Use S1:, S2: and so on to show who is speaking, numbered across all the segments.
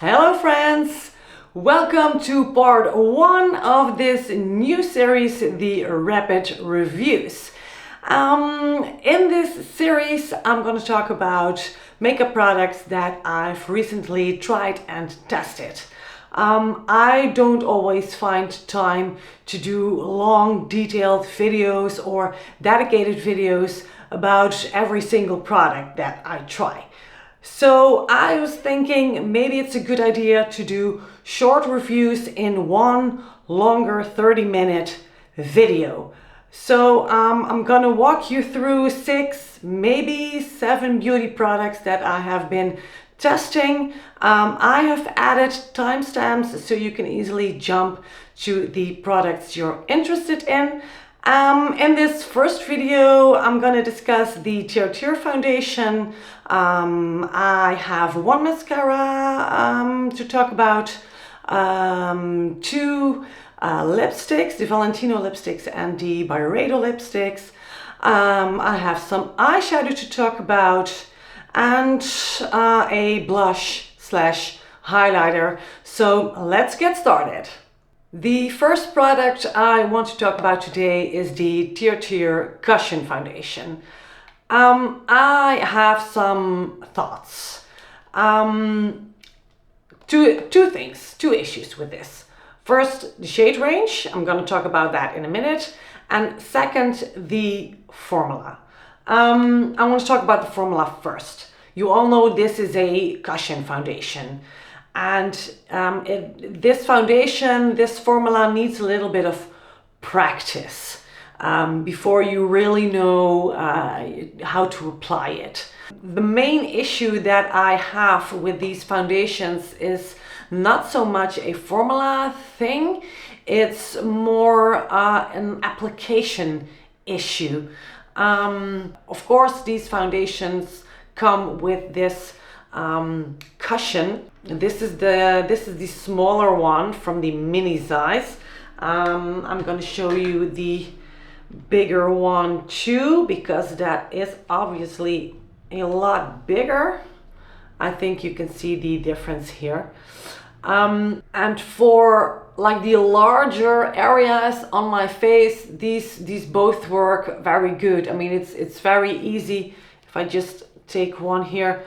S1: Hello friends! Welcome to part 1 of this new series, the Rapid Reviews. In this series I'm going to talk about makeup products that I've recently tried and tested. I don't always find time to do long detailed videos or dedicated videos about every single product that I try. So I was thinking maybe it's a good idea to do short reviews in one longer 30-minute video. So I'm gonna walk you through 6, maybe 7 beauty products that I have been testing. I have added timestamps so you can easily jump to the products you're interested in. In this first video, I'm going to discuss the TirTir foundation. I have one mascara to talk about, 2 lipsticks, the Valentino lipsticks and the Byredo lipsticks. I have some eyeshadow to talk about and a blush slash highlighter. So let's get started. The first product I want to talk about today is the TirTir Cushion Foundation. I have some thoughts. Two issues with this. First, the shade range. I'm going to talk about that in a minute. And second, the formula. I want to talk about the formula first. You all know this is a cushion foundation. And this foundation, this formula needs a little bit of practice before you really know how to apply it. The main issue that I have with these foundations is not so much a formula thing, it's more an application issue. Of course, these foundations come with this cushion. This is the smaller one from the mini size. I'm going to show you the bigger one too, because that is obviously a lot bigger. I think you can see the difference here. And for like the larger areas on my face, these both work very good. I mean, it's very easy. If I just take one here,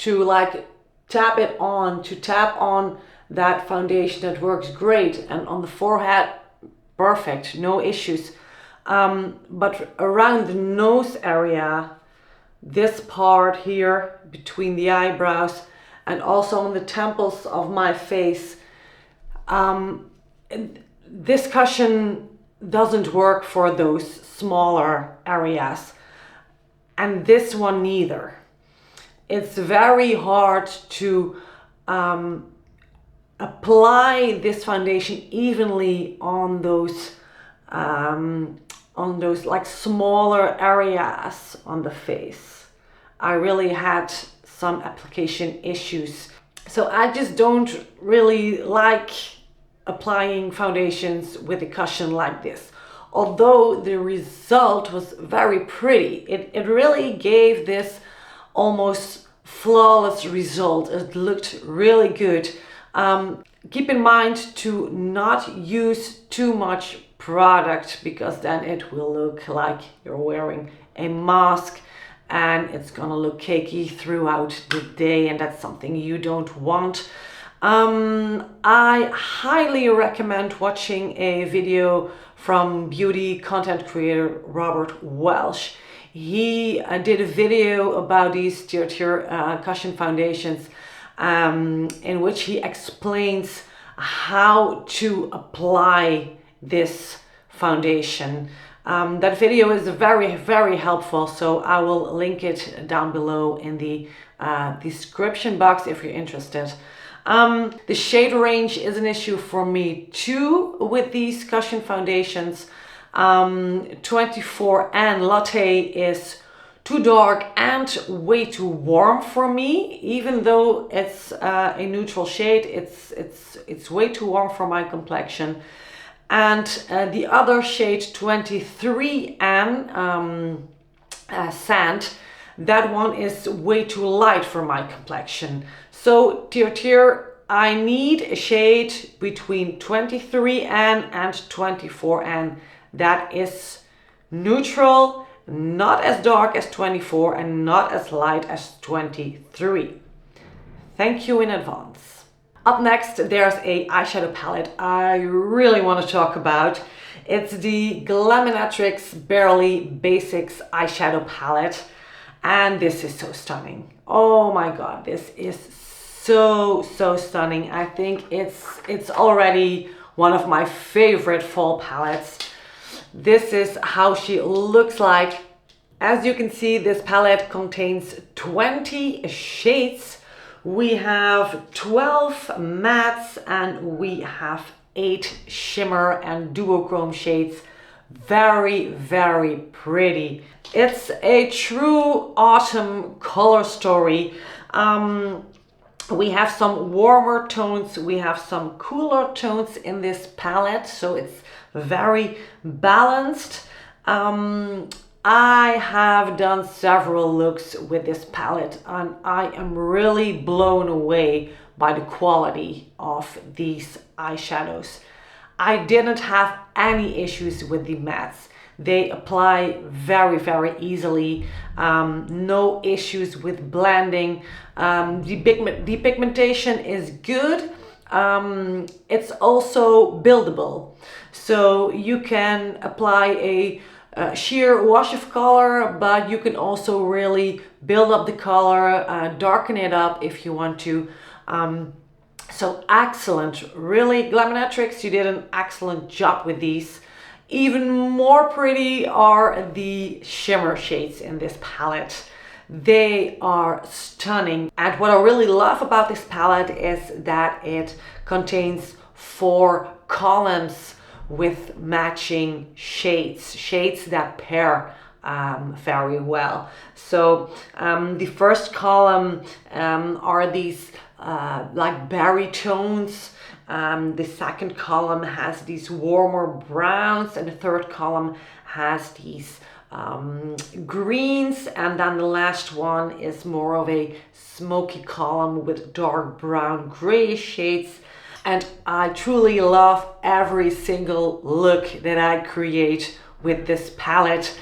S1: to like tap on that foundation, that works great. And on the forehead, perfect, no issues. But around the nose area, this part here between the eyebrows and also on the temples of my face, this cushion doesn't work for those smaller areas. And this one neither. It's very hard to apply this foundation evenly on those like smaller areas on the face. I really had some application issues. So I just don't really like applying foundations with a cushion like this. Although the result was very pretty, it really gave this almost flawless result. It looked really good. Keep in mind to not use too much product, because then it will look like you're wearing a mask and it's gonna look cakey throughout the day, and that's something you don't want. I highly recommend watching a video from beauty content creator Robert Welsh. He did a video about these TirTir cushion foundations in which he explains how to apply this foundation. That video is very, very helpful, so I will link it down below in the description box if you're interested. The shade range is an issue for me too with these cushion foundations. 24N Latte is too dark and way too warm for me. Even though it's a neutral shade, it's way too warm for my complexion. And the other shade, 23N Sand, that one is way too light for my complexion. So TirTir, I need a shade between 23N and 24N. That is neutral, not as dark as 24 and not as light as 23. Thank you in advance. Up next, there's a eyeshadow palette I really want to talk about. It's the Glaminatrix Barely Basics eyeshadow palette. And this is so stunning. Oh my God, this is so stunning. I think it's already one of my favorite fall palettes. This is how she looks like. As you can see, this palette contains 20 shades. We have 12 mattes and we have 8 shimmer and duochrome shades. Very pretty. It's a true autumn color story. We have some warmer tones, we have some cooler tones in this palette, so it's very balanced. I have done several looks with this palette and I am really blown away by the quality of these eyeshadows. I didn't have any issues with the mattes. They apply very easily. No issues with blending. The pigmentation is good. It's also buildable. So you can apply a sheer wash of color, but you can also really build up the color, darken it up if you want to. So excellent, really, Glaminatrix, you did an excellent job with these. Even more pretty are the shimmer shades in this palette. They are stunning. And what I really love about this palette is that it contains 4 columns with matching shades that pair very well. So the first column are these like berry tones. The second column has these warmer browns, and the third column has these greens, and then the last one is more of a smoky column with dark brown grayish shades. And I truly love every single look that I create with this palette.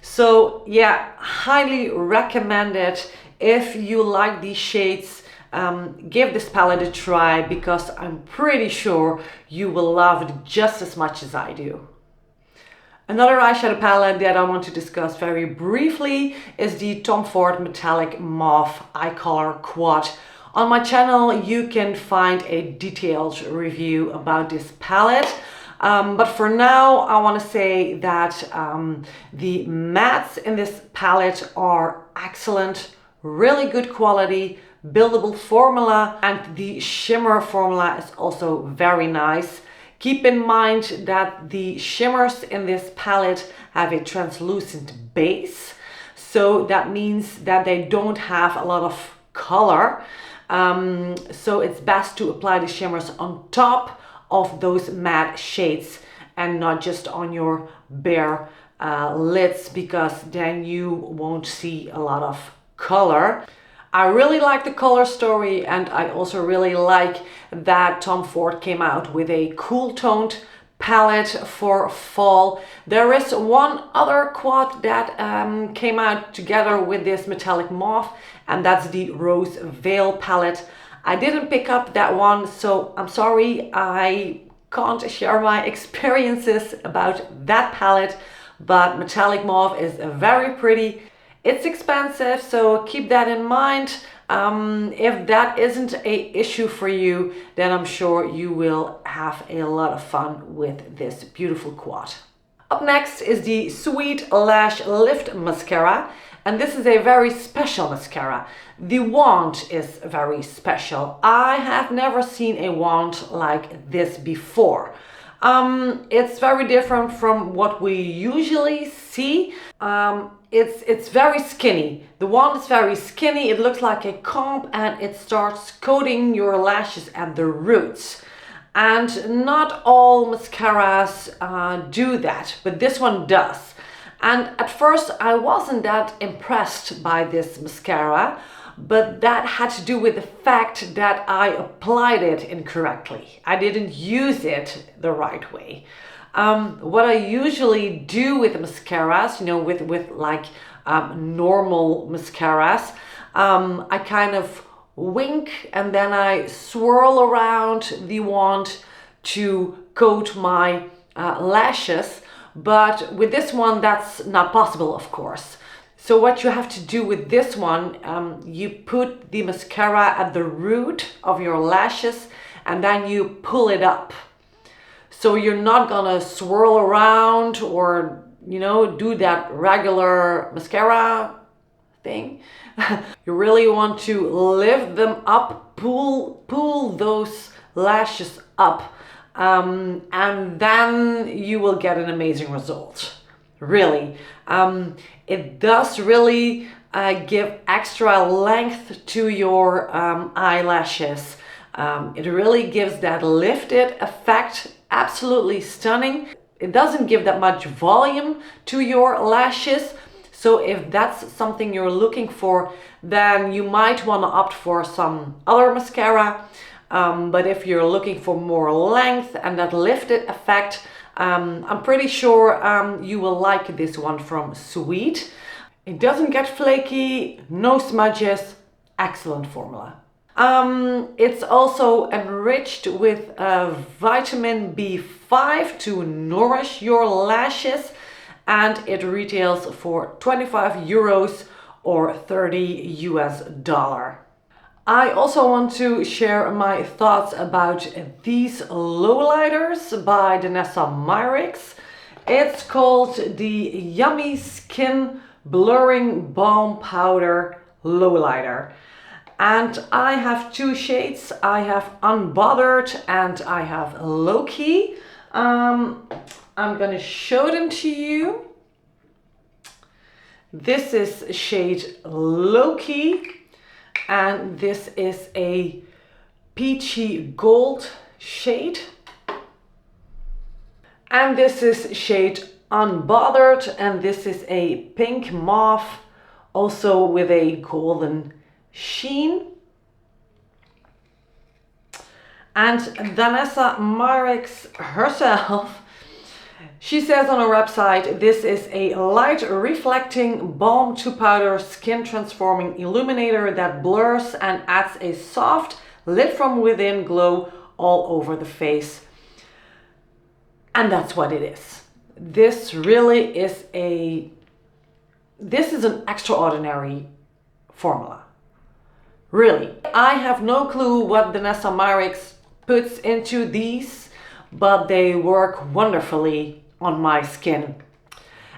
S1: So yeah, highly recommend it. If you like these shades, give this palette a try, because I'm pretty sure you will love it just as much as I do. Another eyeshadow palette that I want to discuss very briefly is the Tom Ford Metallic Mauve Eye Color Quad. On my channel you can find a detailed review about this palette. But for now I want to say that the mattes in this palette are excellent, really good quality, buildable formula, and the shimmer formula is also very nice. Keep in mind that the shimmers in this palette have a translucent base, so that means that they don't have a lot of color. So it's best to apply the shimmers on top of those matte shades and not just on your bare lids, because then you won't see a lot of color. I really like the color story, and I also really like that Tom Ford came out with a cool toned palette for fall. There is one other quad that came out together with this metallic mauve, and that's the Rose Veil palette. I didn't pick up that one, so I'm sorry I can't share my experiences about that palette, but metallic mauve is very pretty. It's expensive, so keep that in mind. If that isn't an issue for you, then I'm sure you will have a lot of fun with this beautiful quad. Up next is the Sweed Lash Lift mascara, and this is a very special mascara. The wand is very special. I have never seen a wand like this before. It's very different from what we usually see. It's very skinny. The wand is very skinny. It looks like a comb, and it starts coating your lashes at the roots. And not all mascaras do that, but this one does. And at first I wasn't that impressed by this mascara, but that had to do with the fact that I applied it incorrectly. I didn't use it the right way. What I usually do with the mascaras, you know, with like normal mascaras, I kind of wink and then I swirl around the wand to coat my lashes. But with this one, that's not possible, of course. So what you have to do with this one, you put the mascara at the root of your lashes and then you pull it up. So you're not gonna swirl around or, you know, do that regular mascara thing. You really want to lift them up, pull those lashes up, and then you will get an amazing result. Really. It does really give extra length to your eyelashes. It really gives that lifted effect. Absolutely stunning. It doesn't give that much volume to your lashes. So if that's something you're looking for, then you might want to opt for some other mascara. But if you're looking for more length and that lifted effect, I'm pretty sure you will like this one from Sweed. It doesn't get flaky, no smudges, excellent formula. It's also enriched with vitamin B5 to nourish your lashes, and it retails for 25 euros or $30 US. I also want to share my thoughts about these lowlighters by DANESSA MYRICKS. It's called the Yummy Skin Blurring Balm Powder Lowlighter. And I have two shades. I have Unbothered and I have Low Key. I'm gonna show them to you. This is shade Low Key. And this is a peachy gold shade. And this is shade Unbothered, and this is a pink mauve, also with a golden sheen. And DANESSA MYRICKS herself, she says on her website, this is a light reflecting balm to powder skin transforming illuminator that blurs and adds a soft lit from within glow all over the face. And that's what it is. This really is an extraordinary formula. Really. I have no clue what DANESSA MYRICKS puts into these, but they work wonderfully on my skin.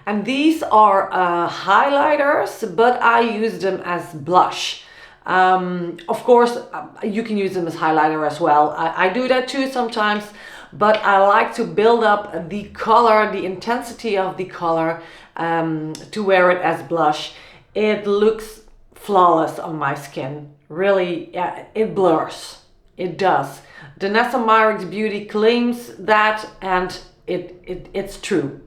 S1: And these are highlighters, but I use them as blush. Of course, you can use them as highlighter as well. I do that too sometimes, but I like to build up the color, the intensity of the color, to wear it as blush. It looks flawless on my skin. Really, yeah, it blurs. It does. DANESSA MYRICKS Beauty claims that, and it's true.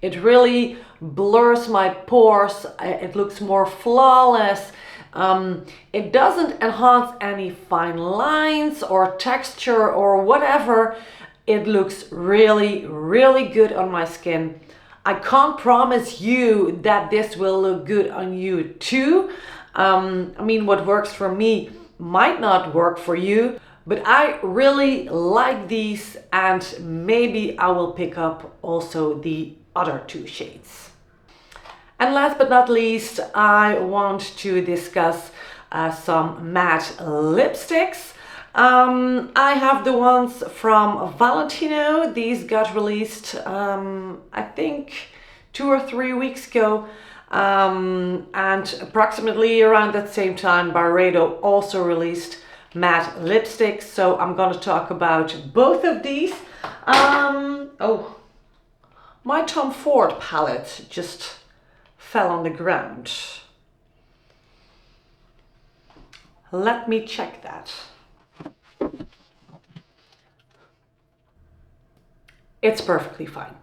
S1: It really blurs my pores. It looks more flawless. It doesn't enhance any fine lines or texture or whatever. It looks really, really good on my skin. I can't promise you that this will look good on you too. I mean, what works for me might not work for you, but I really like these, and maybe I will pick up also the other two shades. And last but not least, I want to discuss some matte lipsticks. I have the ones from Valentino. These got released, I think 2 or 3 weeks ago. And approximately around that same time, Byredo also released matte lipsticks. So I'm going to talk about both of these. Oh, my Tom Ford palette just fell on the ground. Let me check that. It's perfectly fine.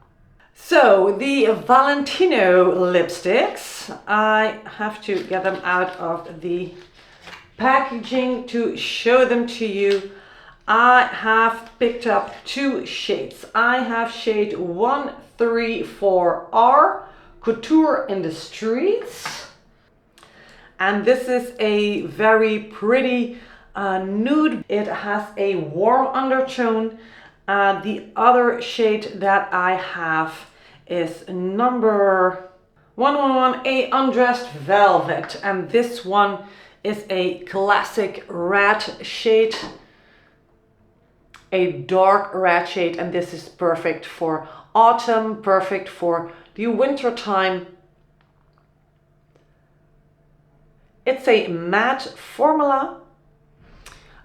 S1: So the Valentino lipsticks, I have to get them out of the packaging to show them to you. I have picked up two shades. I have shade 134R, Couture in the Streets. And this is a very pretty nude. It has a warm undertone. The other shade that I have is number 111, a Undressed Velvet. And this one is a classic red shade, a dark red shade. And this is perfect for autumn, perfect for the winter time. It's a matte formula.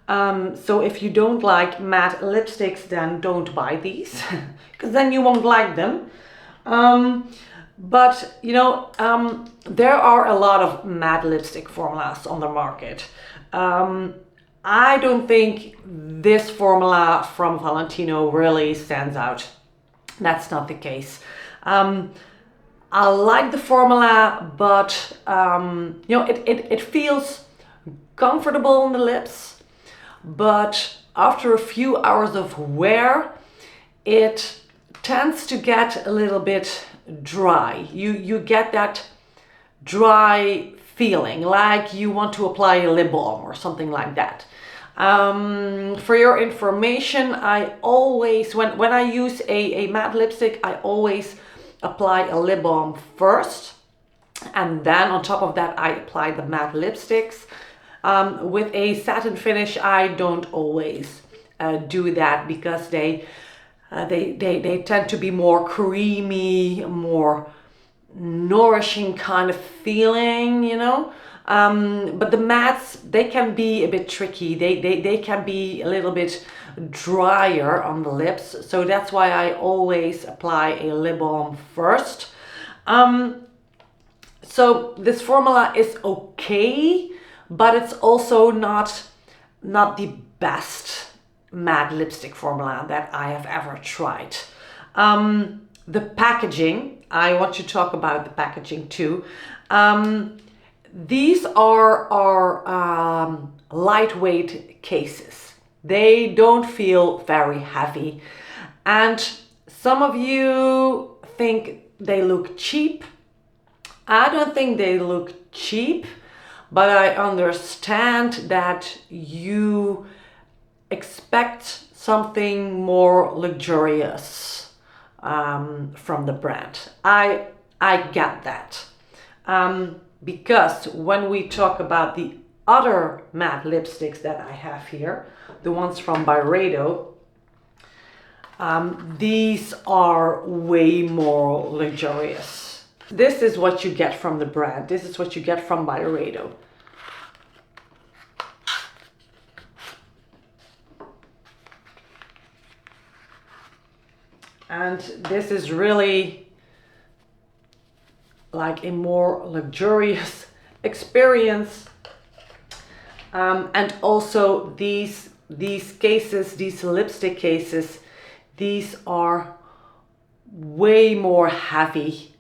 S1: So if you don't like matte lipsticks, then don't buy these because then you won't like them. But you know, there are a lot of matte lipstick formulas on the market. I don't think this formula from Valentino really stands out. That's not the case. I like the formula, but you know, it feels comfortable on the lips, but after a few hours of wear, it tends to get a little bit dry. You get that dry feeling, like you want to apply a lip balm or something like that. For your information, I always, when I use a matte lipstick, I always apply a lip balm first, and then on top of that I apply the matte lipsticks. With a satin finish, I don't always do that because they tend to be more creamy, more nourishing kind of feeling, you know. But the mattes, they can be a bit tricky. They can be a little bit drier on the lips, so that's why I always apply a lip balm first. So this formula is okay, but it's also not the best matte lipstick formula that I have ever tried. The packaging, I want to talk about the packaging too. These are lightweight cases. They don't feel very heavy. And some of you think they look cheap. I don't think they look cheap, but I understand that you expect something more luxurious from the brand. I get that. Because when we talk about the other matte lipsticks that I have here, the ones from Byredo, these are way more luxurious. This is what you get from the brand. This is what you get from Byredo. And this is really like a more luxurious experience. And also these cases, these lipstick cases, these are way more heavy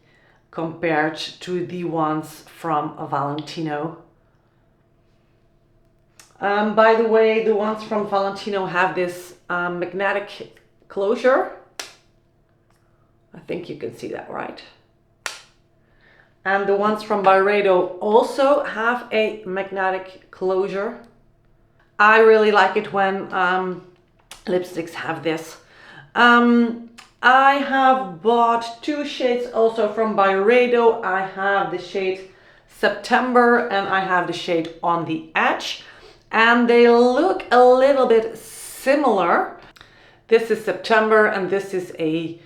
S1: compared to the ones from Valentino. By the way, the ones from Valentino have this magnetic closure. I think you can see that, right? And the ones from Byredo also have a magnetic closure. I really like it when lipsticks have this. I have bought two shades also from Byredo. I have the shade September and I have the shade On the Edge. And they look a little bit similar. This is September and this is a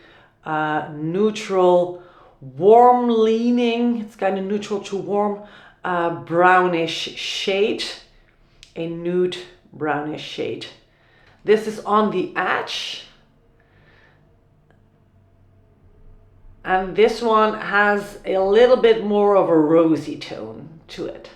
S1: neutral, warm leaning, it's kind of neutral to warm, brownish shade, a nude brownish shade. This is On the Edge, and this one has a little bit more of a rosy tone to it.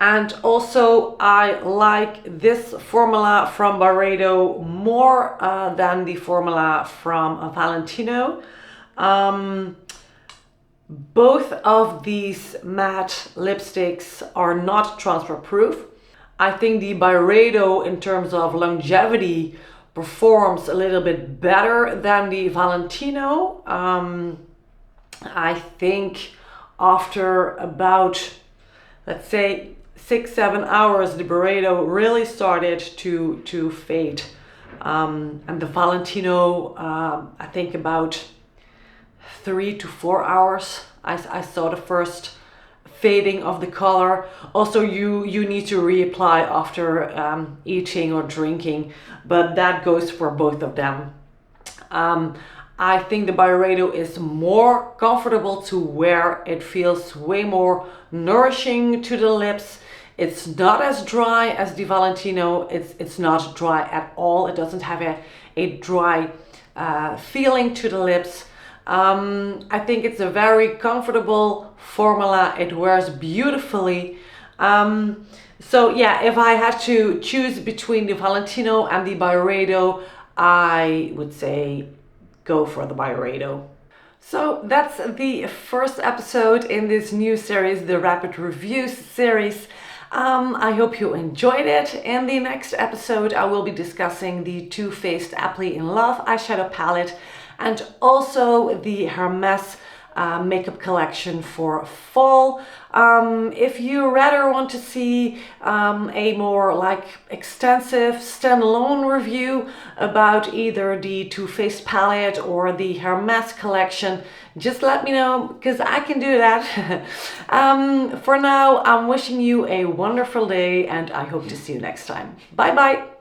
S1: And also I like this formula from Byredo more than the formula from Valentino. Both of these matte lipsticks are not transfer proof. I think the Byredo in terms of longevity performs a little bit better than the Valentino. I think after about, let's say, 6-7 hours, the Byredo really started to fade. And the Valentino, I think about 3 to 4 hours, I saw the first fading of the color. Also, you need to reapply after eating or drinking, but that goes for both of them. I think the Byredo is more comfortable to wear. It feels way more nourishing to the lips. It's not as dry as the Valentino. It's not dry at all. It doesn't have a dry feeling to the lips. I think it's a very comfortable formula. It wears beautifully. So yeah, if I had to choose between the Valentino and the Byredo, I would say go for the Byredo. So that's the first episode in this new series, the Rapid Reviews series. I hope you enjoyed it. In the next episode, I will be discussing the Too Faced Aptly in Love eyeshadow palette and also the Hermes makeup collection for fall. If you rather want to see a more like extensive standalone review about either the Too Faced palette or the Hermes collection, just let me know, because I can do that. For now, I'm wishing you a wonderful day and I hope to see you next time. Bye bye.